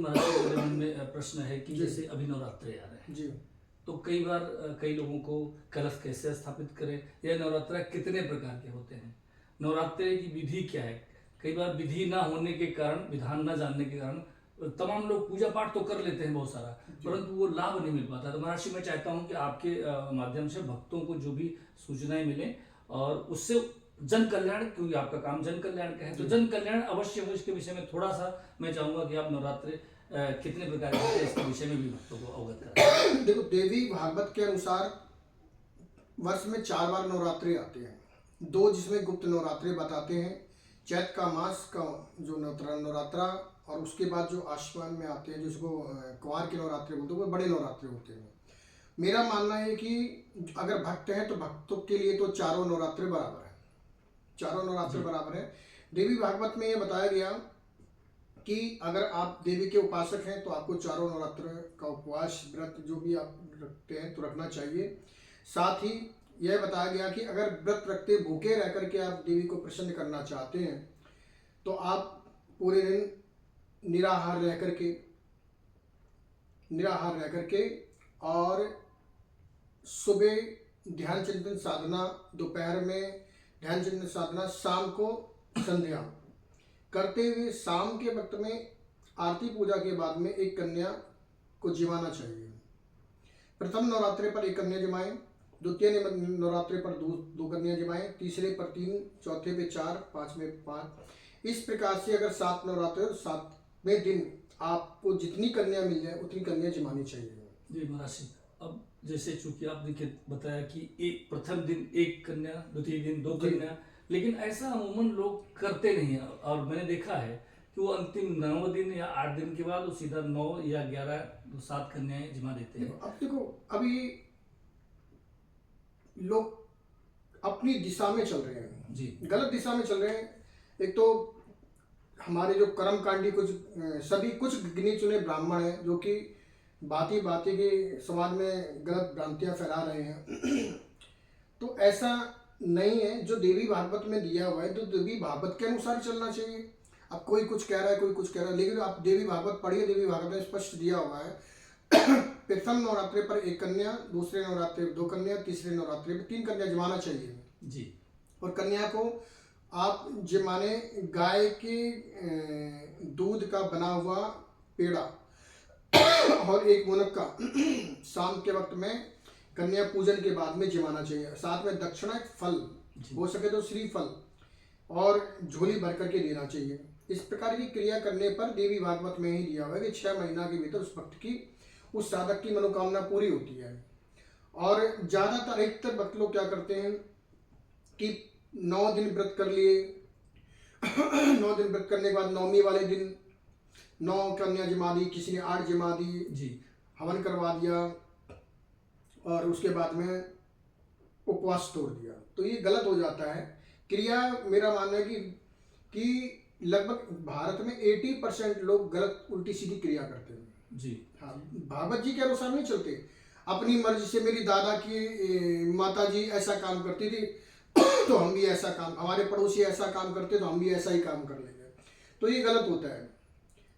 महाराज मेरे मन में प्रश्न है कि जैसे अभी नवरात्रे आ रहे हैं जी। तो कई बार कई लोगों को कलश कैसे स्थापित करें या नवरात्रा कितने प्रकार के होते हैं, नवरात्रे की विधि क्या है। कई बार विधि ना होने के कारण, विधान ना जानने के कारण तमाम लोग पूजा पाठ तो कर लेते हैं बहुत सारा, परंतु वो लाभ नहीं मिल पाता। तो महर्षि मैं चाहता हूँ कि आपके माध्यम से भक्तों को जो भी सूचनाएं मिले और उससे जन कल्याण, क्योंकि आपका काम जन कल्याण का है, तो जन कल्याण अवश्य हो। इसके विषय में थोड़ा सा मैं चाहूंगा कि आप नवरात्रे कितने प्रकार के होते हैं इसके विषय में भी भक्तों को अवगत कराएं। देखो, देवी भागवत के अनुसार वर्ष में 4 बार नवरात्रि आते हैं। 2 जिसमें गुप्त नवरात्रि बताते हैं, चैत का मास का जो नवरात्रा, और उसके बाद जो आश्वान में आते हैं जिसको कुंवार के नवरात्रि बोलते हैं, वो बड़े नवरात्रि होते हैं। मेरा मानना है कि अगर भक्त हैं तो भक्तों के लिए तो चारों नवरात्रि बराबर है, चारों नवरात्रि बराबर है। देवी भागवत में ये बताया गया कि अगर आप देवी के उपासक हैं तो आपको चारों नवरात्र का उपवास व्रत जो भी आप रखते हैं तो रखना चाहिए। साथ ही यह बताया गया कि अगर व्रत रखते भूखे रह करके आप देवी को प्रसन्न करना चाहते हैं तो आप पूरे दिन निराहार रह करके और सुबह ध्यान चिंतन साधना, दोपहर में ध्यान चिंतन साधना, शाम को संध्या करते हुए शाम के वक्त में आरती पूजा के बाद में एक कन्या को जिमाना चाहिए। प्रथम नवरात्रि पर एक कन्या जिमाएं, द्वितीय नवरात्रि पर 2 कन्या जिमाएं, तीसरे पर 3, चौथे पे 4, 5वें 5। इस प्रकार से अगर 7 नवरात्रि, 7वें दिन आपको जितनी कन्या मिल जाए उतनी कन्या जिमानी चाहिए। जी महाराज, अब जैसे चूंकि आपने बताया कि एक प्रथम दिन 1 कन्या, द्वितीय दिन 2 कन्या, लेकिन ऐसा अमूमन लोग करते नहीं हैं। और मैंने देखा है कि वो अंतिम 9 दिन या 8 दिन के बाद वो सीधा 9 या 11, 7 कन्याएं जिमा देते हैं। अब देखो, अभी लोग अपनी दिशा में चल रहे हैं जी, गलत दिशा में चल रहे हैं। एक तो हमारे जो कर्मकांडी कुछ गिने चुने ब्राह्मण हैं जो कि भांति भांति के समाज में गलत भ्रांतियां फैला रहे हैं। तो ऐसा नहीं है, जो देवी भागवत में दिया हुआ है तो देवी भागवत के अनुसार चलना चाहिए। अब कोई कुछ कह रहा है, कोई कुछ कह रहा है, लेकिन आप देवी भागवत पढ़िए, देवी भागवत में स्पष्ट दिया हुआ है। प्रथम नवरात्रि पर 1 कन्या, दूसरे नवरात्रि 2 कन्या, तीसरे नवरात्रि में 3 कन्या जिमाना चाहिए जी। और कन्या को आप जिमाने गाय के दूध का बना हुआ पेड़ा और 1 मुनक्का शाम के वक्त में कन्या पूजन के बाद में जिमाना चाहिए। साथ में दक्षिणा, फल हो सके तो श्रीफल और झोली भर करके देना चाहिए। इस प्रकार की क्रिया करने पर देवी भागवत में ही दिया हुआ है कि 6 महीना के भीतर उस भक्त की, उस साधक की मनोकामना पूरी होती है। और ज्यादातर अधिकतर भक्त लोग क्या करते हैं कि 9 दिन व्रत कर लिए 9 दिन व्रत करने के बाद 9वीं वाले दिन 9 कन्या जिमा दी, किसी ने 8 जिमा दी जी, हवन करवा दिया और उसके बाद में उपवास तोड़ दिया। तो ये गलत हो जाता है क्रिया। मेरा मानना है कि लगभग भारत में 80% लोग गलत उल्टी सीधी क्रिया करते हैं। जी, हाँ, भागवत जी के अनुसार नहीं चलते, अपनी मर्जी से। मेरी दादा की माता जी ऐसा काम करती थी तो हम भी ऐसा काम, हमारे पड़ोसी ऐसा काम करते तो हम भी ऐसा ही काम कर लेंगे। तो ये गलत होता है।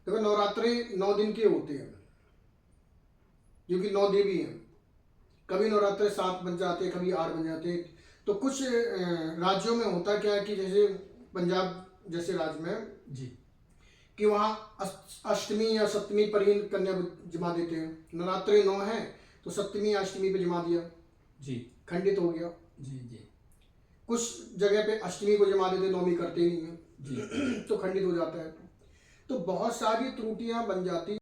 देखो, नवरात्रि 9 दिन के होते हैं क्योंकि 9 देवी हैं। कभी नवरात्रि 7 बन जाते, कभी 8 बन जाते। तो कुछ राज्यों में होता क्या है कि जैसे पंजाब जैसे राज्य में जी, कि वहाँ अष्टमी या सप्तमी पर ही कन्या जिमा देते हैं। नवरात्रि 9 है तो सप्तमी या अष्टमी पे जिमा दिया, जी, खंडित हो गया। जी, जी, कुछ जगह पे अष्टमी को जिमा देते, 9वीं करते नहीं है जी, तो खंडित हो जाता है। तो बहुत सारी त्रुटियां बन जाती